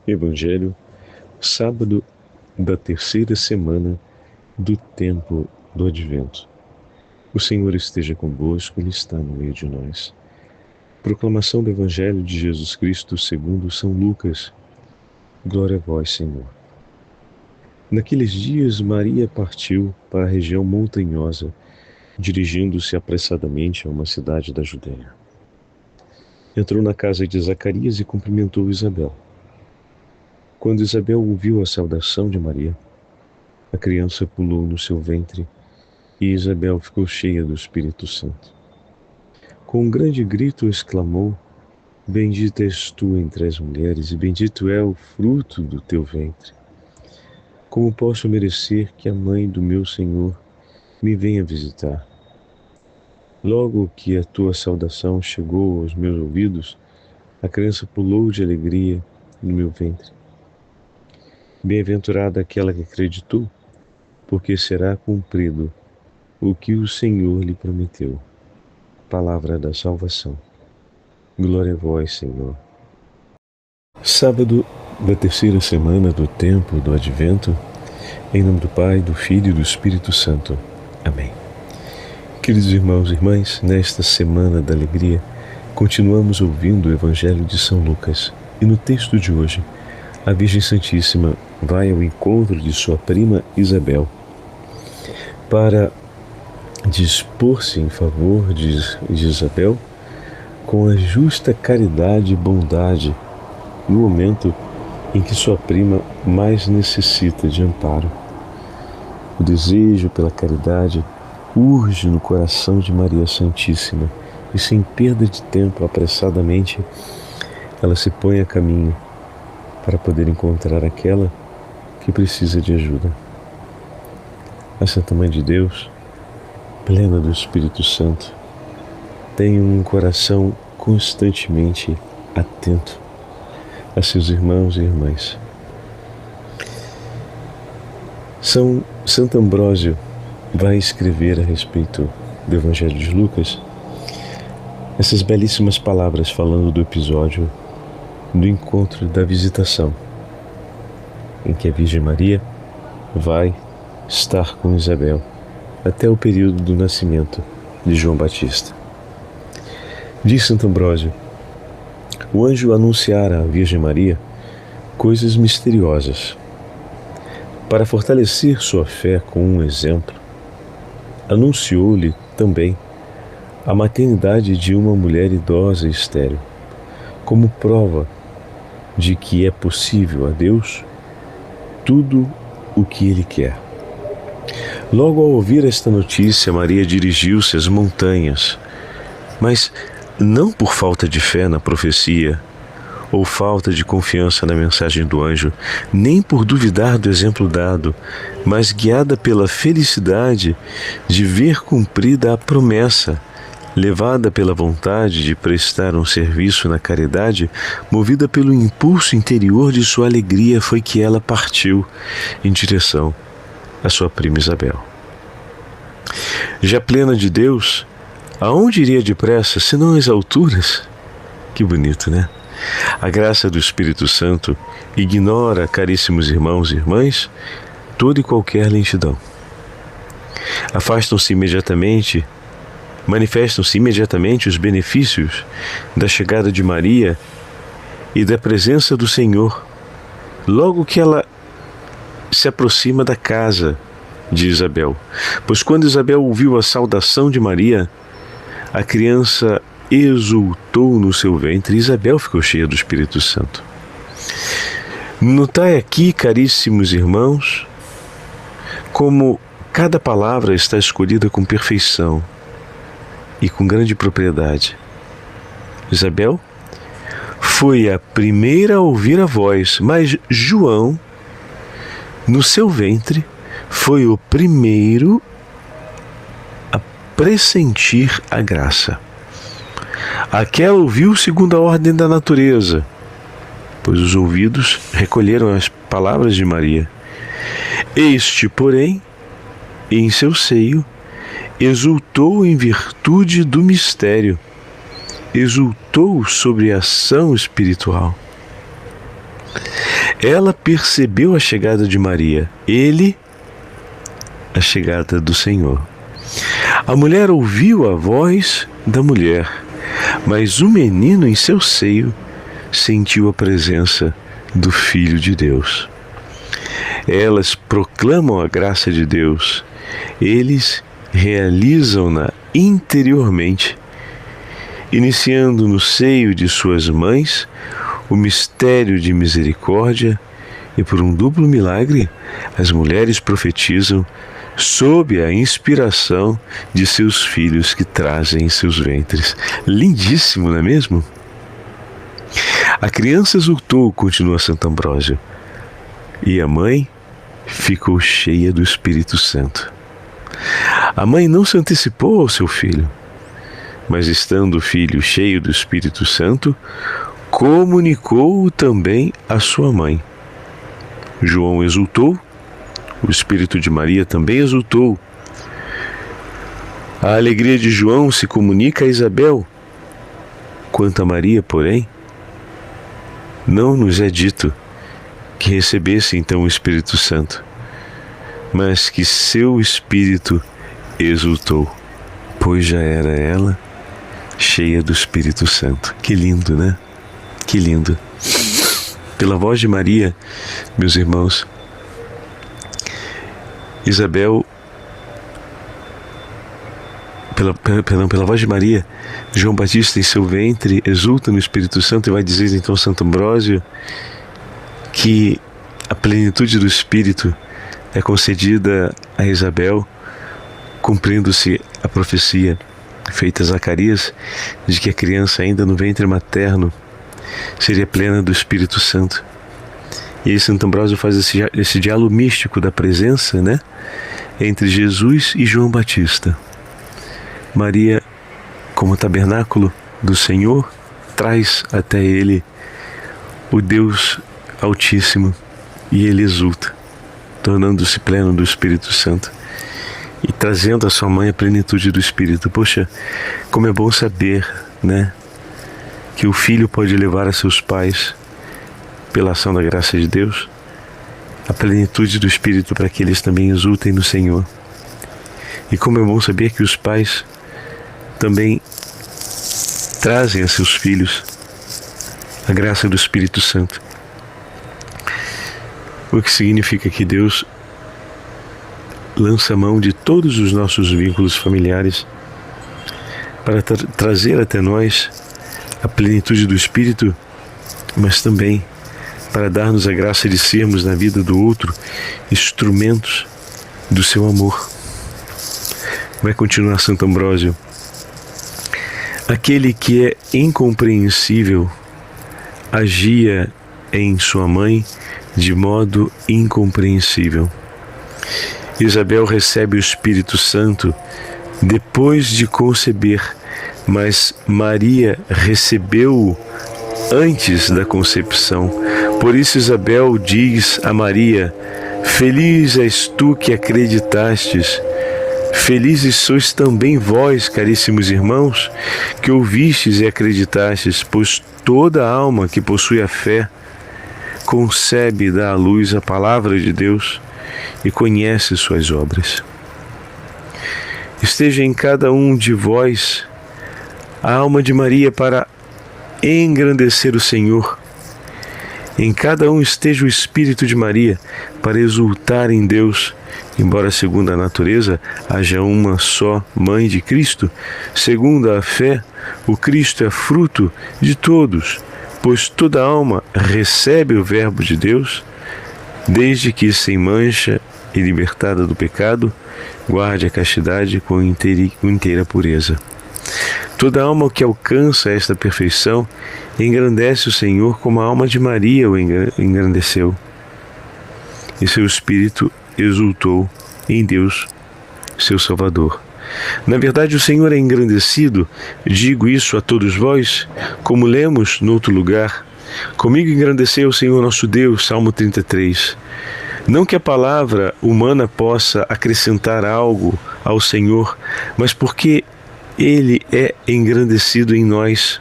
Evangelho, sábado da terceira semana do tempo do Advento. O Senhor esteja convosco, Ele está no meio de nós. Proclamação do Evangelho de Jesus Cristo segundo São Lucas. Glória a vós, Senhor. Naqueles dias, Maria partiu para a região montanhosa, dirigindo-se apressadamente a uma cidade da Judéia. Entrou na casa de Zacarias e cumprimentou Isabel. Quando Isabel ouviu a saudação de Maria, a criança pulou no seu ventre e Isabel ficou cheia do Espírito Santo. Com um grande grito exclamou: Bendita és tu entre as mulheres e bendito é o fruto do teu ventre. Como posso merecer que a mãe do meu Senhor me venha visitar? Logo que a tua saudação chegou aos meus ouvidos, a criança pulou de alegria no meu ventre. Bem-aventurada aquela que acreditou, porque será cumprido o que o Senhor lhe prometeu. Palavra da salvação. Glória a vós, Senhor. Sábado da terceira semana do tempo do Advento, em nome do Pai, do Filho e do Espírito Santo. Amém. Queridos irmãos e irmãs, nesta semana da alegria, continuamos ouvindo o Evangelho de São Lucas. E no texto de hoje, a Virgem Santíssima vai ao encontro de sua prima Isabel para dispor-se em favor de Isabel com a justa caridade e bondade no momento em que sua prima mais necessita de amparo. O desejo pela caridade urge no coração de Maria Santíssima e, sem perda de tempo, apressadamente, ela se põe a caminho para poder encontrar aquela que precisa de ajuda. A Santa Mãe de Deus, plena do Espírito Santo, tem um coração constantemente atento a seus irmãos e irmãs. Santo Ambrósio vai escrever a respeito do Evangelho de Lucas essas belíssimas palavras falando do episódio do encontro da visitação, em que a Virgem Maria vai estar com Isabel até o período do nascimento de João Batista. Diz Santo Ambrósio: o anjo anunciara à Virgem Maria coisas misteriosas. Para fortalecer sua fé com um exemplo, anunciou-lhe também a maternidade de uma mulher idosa e estéril, como prova de que é possível a Deus tudo o que Ele quer. Logo ao ouvir esta notícia, Maria dirigiu-se às montanhas, mas não por falta de fé na profecia, ou falta de confiança na mensagem do anjo, nem por duvidar do exemplo dado, mas guiada pela felicidade de ver cumprida a promessa, levada pela vontade de prestar um serviço na caridade, movida pelo impulso interior de sua alegria, foi que ela partiu em direção à sua prima Isabel. Já plena de Deus, aonde iria depressa, senão às alturas? Que bonito, né? A graça do Espírito Santo ignora, caríssimos irmãos e irmãs, toda e qualquer lentidão. Manifestam-se imediatamente os benefícios da chegada de Maria e da presença do Senhor, logo que ela se aproxima da casa de Isabel. Pois quando Isabel ouviu a saudação de Maria, a criança exultou no seu ventre e Isabel ficou cheia do Espírito Santo. Notai aqui, caríssimos irmãos, como cada palavra está escolhida com perfeição e com grande propriedade. Isabel foi a primeira a ouvir a voz, mas João, no seu ventre, foi o primeiro a pressentir a graça. Aquela ouviu segundo a ordem da natureza, pois os ouvidos recolheram as palavras de Maria. Este, porém, em seu seio, exultou em virtude do mistério, exultou sobre a ação espiritual. ela percebeu a chegada de Maria, ele, a chegada do Senhor. A mulher ouviu a voz da mulher, mas o menino em seu seio sentiu a presença do Filho de Deus. Elas proclamam a graça de Deus, eles realizam-na interiormente, iniciando no seio de suas mães o mistério de misericórdia, e por um duplo milagre, as mulheres profetizam sob a inspiração de seus filhos que trazem em seus ventres. Lindíssimo, não é mesmo? A criança exultou, continua Santo Ambrósio, e a mãe ficou cheia do Espírito Santo. A mãe não se antecipou ao seu filho, mas estando o filho cheio do Espírito Santo, comunicou-o também à sua mãe. João exultou, o espírito de Maria também exultou. A alegria de João se comunica a Isabel. Quanto a Maria, porém, não nos é dito que recebesse então o Espírito Santo, mas que seu espírito exultou, pois já era ela cheia do Espírito Santo. Que lindo, né? Que lindo. Pela voz de Maria, meus irmãos, Isabel, pela voz de Maria, João Batista em seu ventre exulta no Espírito Santo, e vai dizer então Santo Ambrósio que a plenitude do Espírito é concedida a Isabel, cumprindo-se a profecia feita a Zacarias de que a criança ainda no ventre materno seria plena do Espírito Santo. E aí Santo Ambrósio faz esse diálogo místico da presença, né, entre Jesus e João Batista. Maria, como tabernáculo do Senhor, traz até ele o Deus Altíssimo, e ele exulta, tornando-se pleno do Espírito Santo e trazendo à sua mãe a plenitude do Espírito. Poxa, como é bom saber, né, que o filho pode levar a seus pais, pela ação da graça de Deus, a plenitude do Espírito, para que eles também exultem no Senhor. E como é bom saber que os pais também trazem a seus filhos a graça do Espírito Santo. O que significa que Deus lança mão de todos os nossos vínculos familiares para trazer até nós a plenitude do Espírito, mas também para dar-nos a graça de sermos na vida do outro instrumentos do seu amor. Vai continuar Santo Ambrósio. Aquele que é incompreensível agia em sua mãe de modo incompreensível. Isabel recebe o Espírito Santo depois de conceber, mas Maria recebeu-o antes da concepção. Por isso Isabel diz a Maria: feliz és tu que acreditastes, felizes sois também vós, caríssimos irmãos, que ouvistes e acreditastes, pois toda alma que possui a fé concebe e dá à luz a palavra de Deus e conhece suas obras. Esteja em cada um de vós a alma de Maria para engrandecer o Senhor. Em cada um esteja o Espírito de Maria para exultar em Deus, embora segundo a natureza haja uma só mãe de Cristo. Segundo a fé, o Cristo é fruto de todos, pois toda alma recebe o Verbo de Deus, desde que, sem mancha e libertada do pecado, guarde a castidade com inteira pureza. Toda alma que alcança esta perfeição engrandece o Senhor como a alma de Maria o engrandeceu, e seu espírito exultou em Deus, seu Salvador. Na verdade, o Senhor é engrandecido, digo isso a todos vós, como lemos no outro lugar: comigo engrandeceu o Senhor nosso Deus, Salmo 33. Não que a palavra humana possa acrescentar algo ao Senhor, mas porque Ele é engrandecido em nós.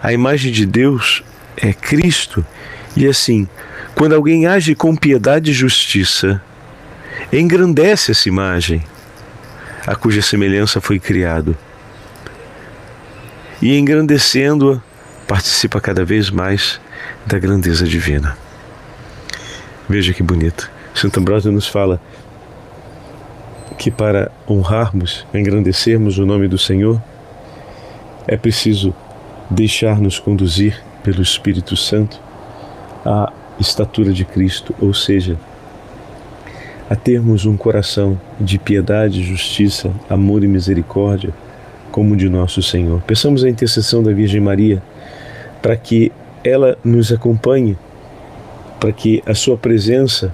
A imagem de Deus é Cristo, E assim, quando alguém age com piedade e justiça, engrandece essa imagem a cuja semelhança foi criado. E engrandecendo-a, participa cada vez mais da grandeza divina. Veja que bonito. Santo Ambrósio nos fala que para honrarmos, engrandecermos o nome do Senhor, é preciso deixar-nos conduzir pelo Espírito Santo à estatura de Cristo, ou seja, a termos um coração de piedade, justiça, amor e misericórdia, como o de nosso Senhor. Peçamos a intercessão da Virgem Maria para que ela nos acompanhe, para que a sua presença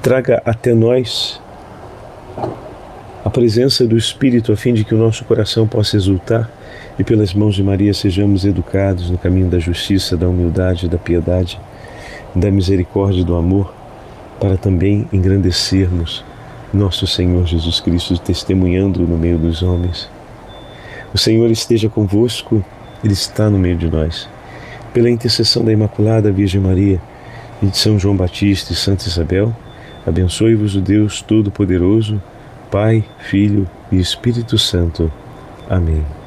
traga até nós a presença do Espírito, a fim de que o nosso coração possa exultar e pelas mãos de Maria sejamos educados no caminho da justiça, da humildade, da piedade, da misericórdia e do amor, para também engrandecermos nosso Senhor Jesus Cristo, testemunhando no meio dos homens. O Senhor esteja convosco, Ele está no meio de nós. Pela intercessão da Imaculada Virgem Maria e de São João Batista e Santa Isabel, abençoe-vos o Deus Todo-Poderoso, Pai, Filho e Espírito Santo. Amém.